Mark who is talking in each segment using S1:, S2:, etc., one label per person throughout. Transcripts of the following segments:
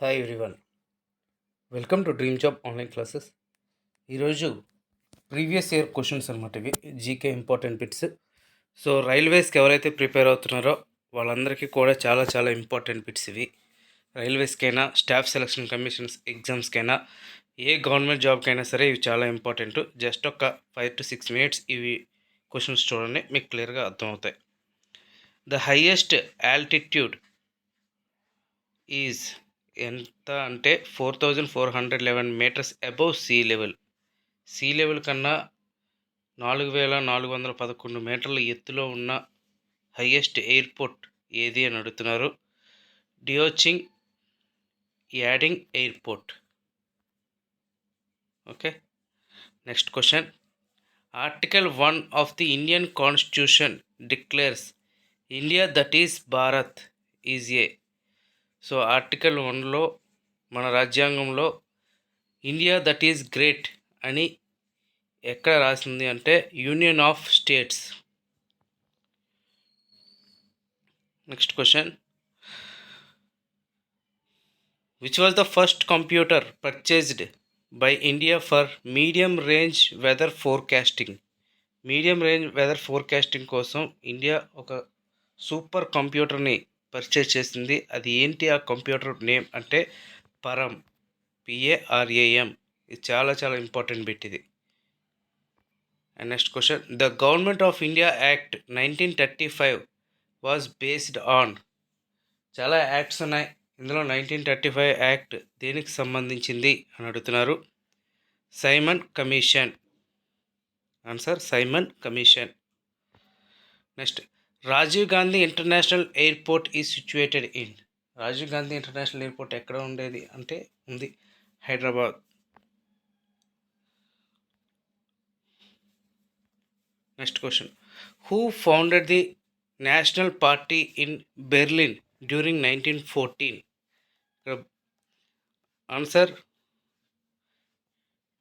S1: Hi everyone, welcome to dream job online classes. ఈరోజు previous year questions అనమాట. ఇవి GK important bits. So రైల్వేస్కి ఎవరైతే prepare అవుతున్నారో వాళ్ళందరికీ కూడా చాలా చాలా ఇంపార్టెంట్ బిట్స్ ఇవి. రైల్వేస్కైనా, స్టాఫ్ సెలక్షన్ కమిషన్స్ ఎగ్జామ్స్కైనా, ఏ గవర్నమెంట్ జాబ్కైనా సరే ఇవి చాలా ఇంపార్టెంట్. జస్ట్ ఒక 5 to 6 minutes ఇవి క్వశ్చన్స్ చూడండి, మీకు క్లియర్గా అర్థమవుతాయి. ద హైయెస్ట్ ఆల్టిట్యూడ్ ఈజ్ ఎంత అంటే 4411 మీటర్స్ అబౌవ్ సీ లెవెల్ కన్నా 4411 మీటర్ల ఎత్తులో ఉన్న హైయెస్ట్ ఎయిర్పోర్ట్ ఏది అని అడుగుతున్నారు. డియోచింగ్ యాడింగ్ airport. Okay, next question. Article 1 of the Indian constitution declares India that is Bharat is a. So article 1లో మన రాజ్యాంగంలో ఇండియా దట్ ఈజ్ గ్రేట్ అని ఎక్కడ రాసింది అంటే union of states. Next question. Which was the first computer purchased by India for medium range weather forecasting. Medium range weather forecasting కోసం India ఒక super కంప్యూటర్ని పర్చేజ్ చేసింది. అది ఏంటి ఆ కంప్యూటర్ నేమ్ అంటే పరం, PARAM. ఇది చాలా చాలా ఇంపార్టెంట్ బిట్ ఇది. And next question. The government of India act 1935 was based on. చాలా యాక్ట్స్ ఉన్నాయి, ఇందులో 1935 యాక్ట్ దేనికి సంబంధించింది అని అడుగుతున్నారు. Simon Commission. Answer Simon Commission. Next. Rajiv Gandhi international airport is situated in. Rajiv Gandhi international airport ఎక్కడ ఉండేది అంటే ఉంది Hyderabad. Next question. Who founded the national party in Berlin during 1914. Answer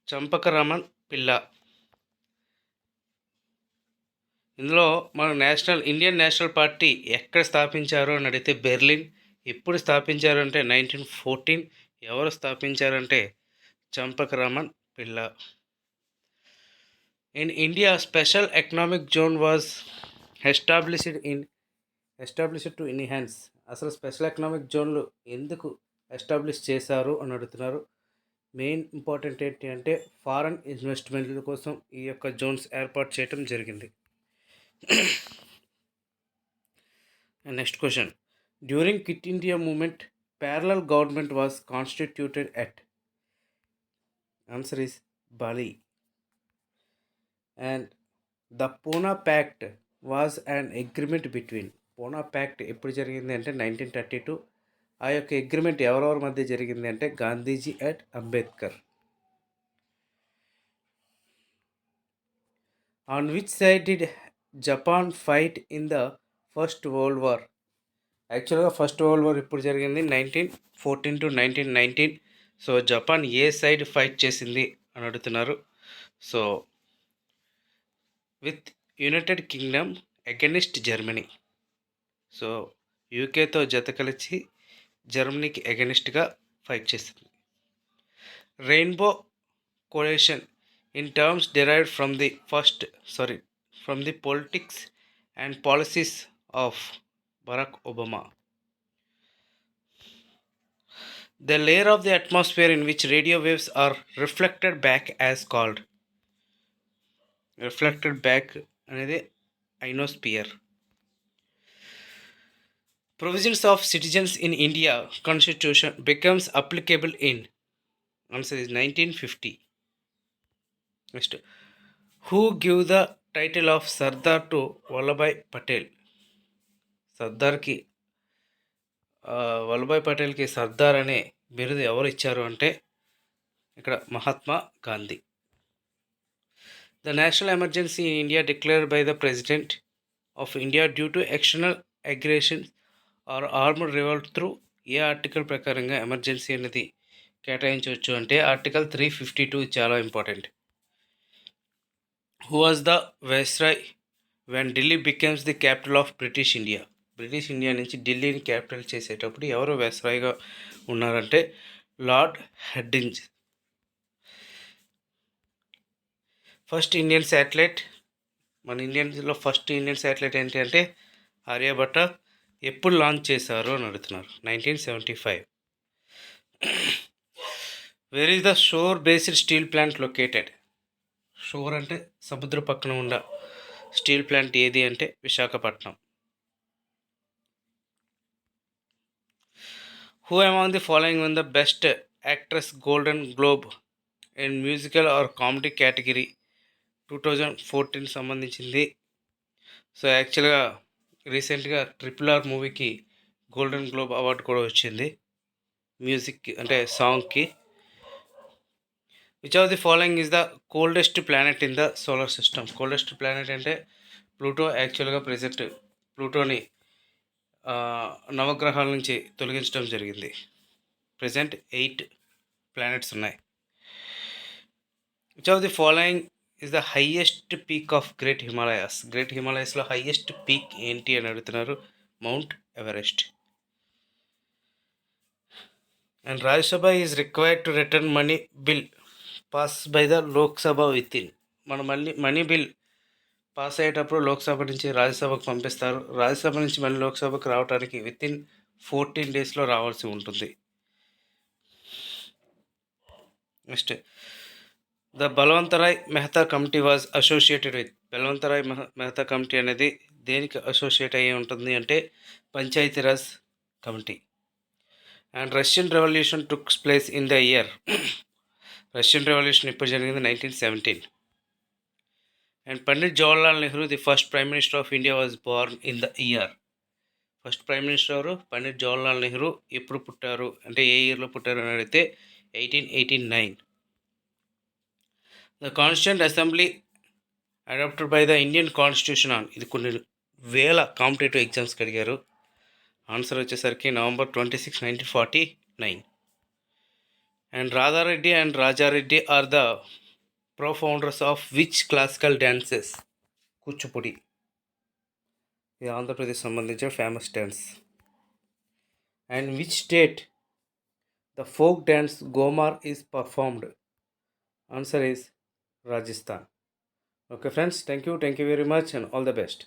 S1: Chempakaraman Pillai. ఇందులో మన ఇండియన్ నేషనల్ పార్టీ ఎక్కడ స్థాపించారు అని అడిగితే బెర్లిన్. ఎప్పుడు స్థాపించారు అంటే 1914. ఎవరు స్థాపించారంటే చంపకరామన్ పిల్ల. In India special economic zone was established to enhance. అసలు స్పెషల్ ఎకనామిక్ జోన్లు ఎందుకు ఎస్టాబ్లిష్ చేశారు అని అడుగుతున్నారు. మెయిన్ ఇంపార్టెంట్ ఏంటి అంటే ఫారెన్ ఇన్వెస్ట్మెంట్ల కోసం ఈ యొక్క జోన్స్ ఏర్పాటు చేయడం జరిగింది. Next question. During quit India moment parallel government was constituted at. Answer is Bali. And the Poona pact was an agreement between. Poona pact ఎప్పుడు జరిగింది అంటే 1932. ఆ యొక్క అగ్రిమెంట్ ఎవరెవరి మధ్య జరిగింది అంటే Gandhiji and Ambedkar. On which side did Japan fight in the first world war. యాక్చువల్గా ఫస్ట్ వరల్డ్ వార్ ఇప్పుడు జరిగింది 1914 to 1919. సో జపాన్ ఏ సైడ్ ఫైట్ చేసింది అని అడుగుతున్నారు. So with United Kingdom against Germany. So యూకేతో జత కలిసి జర్మనీకి అగెనిస్ట్గా ఫైట్ చేసింది. రెయిన్బో కోalition in terms derived from the politics and policies of Barack Obama. The layer of the atmosphere in which radio waves are reflected back as called. Reflected back అనేది ionosphere. Provisions of citizens in India Constitution becomes applicable in. Answer is 1950. Next. Who give the title of Sardar to Vallabhbhai Patel? Vallabhbhai పటేల్కి సర్దార్ అనే బిరుదు ఎవరు ఇచ్చారు అంటే ఇక్కడ Mahatma Gandhi. The national emergency in India declared by the president of India due to external aggression or armed revolt through. ఏ article ప్రకారంగా emergency అనేది కేటాయించవచ్చు అంటే ఆర్టికల్ 352. చాలా important. Who was the viceroy when Delhi becomes the capital of British India. British India నుంచి ఢిల్లీని capital చేసేటప్పుడు ఎవరు వైస్రాయ్గా ఉన్నారంటే Lord Hardinge. First Indian satellite, మన ఇండియన్స్లో ఫస్ట్ ఇండియన్ శాటిలైట్ ఏంటి అంటే ఆర్యభట్ట. ఎప్పుడు లాంచ్ చేశారు అని అడుగుతున్నారు. 1975. Where is the shore based steel plant located? Shore అంటే సముద్ర పక్కన ఉన్న స్టీల్ ప్లాంట్ ఏది అంటే Visakhapatnam. Who among the following one the best actress golden globe in musical or comedy category 2014 సంబంధించింది. సో యాక్చువల్గా రీసెంట్గా RRR మూవీకి గోల్డెన్ గ్లోబ్ అవార్డు కూడా వచ్చింది మ్యూజిక్ అంటే సాంగ్కి. Which of the following is the coldest planet in the solar system? Coldest planet అంటే Pluto. యాక్చువల్గా ప్రెజెంట్ ప్లూటోని నవగ్రహాల నుంచి తొలగించడం జరిగింది. ప్రెజెంట్ 8 ప్లానెట్స్ ఉన్నాయి. Which of the following is the highest peak of great Himalayas? Great హిమాలయాస్లో హైయెస్ట్ పీక్ ఏంటి అని అడుగుతున్నారు. Mount Everest. And Rajya Sabha is required to return money bill pass by the Lok Sabha with in. మన మనీ బిల్ పాస్ అయ్యేటప్పుడు లోక్సభ నుంచి రాజ్యసభకు పంపిస్తారు. రాజ్యసభ నుంచి మళ్ళీ లోక్సభకు రావడానికి విత్ ఇన్ 14 డేస్లో రావాల్సి ఉంటుంది. Next, the Balwantrai Mehta committee was associated with. Balwantrai Mehta committee అనేది దేనికి అసోసియేట్ అయ్యి ఉంటుంది అంటే Panchayati Raj committee. And Russian revolution takes place in the year. Russian revolution ఎప్పుడు జరిగింది? 1917. And Pandit Jawaharlal Nehru the first prime minister of India was born in the year. First prime minister ఎవరు? పండిట్ జవహర్లాల్ నెహ్రూ. ఎప్పుడు పుట్టారు అంటే ఏ ఇయర్లో పుట్టారు అని అడిగితే 1889. The constituent assembly adopted by the Indian constitution on. ఇది కొన్ని వేల కాంపిటేటివ్ ఎగ్జామ్స్కి అడిగారు. ఆన్సర్ వచ్చేసరికి November 26, 1949. And Radha Reddy and Raja Reddy are the pro founders of which classical dances? Kuchipudi. ఇది ఆంధ్రప్రదేశ్ సంబంధించిన famous dance. And which state the folk dance Ghoomar is performed? Answer is Rajasthan. Okay friends, thank you very much and all the best.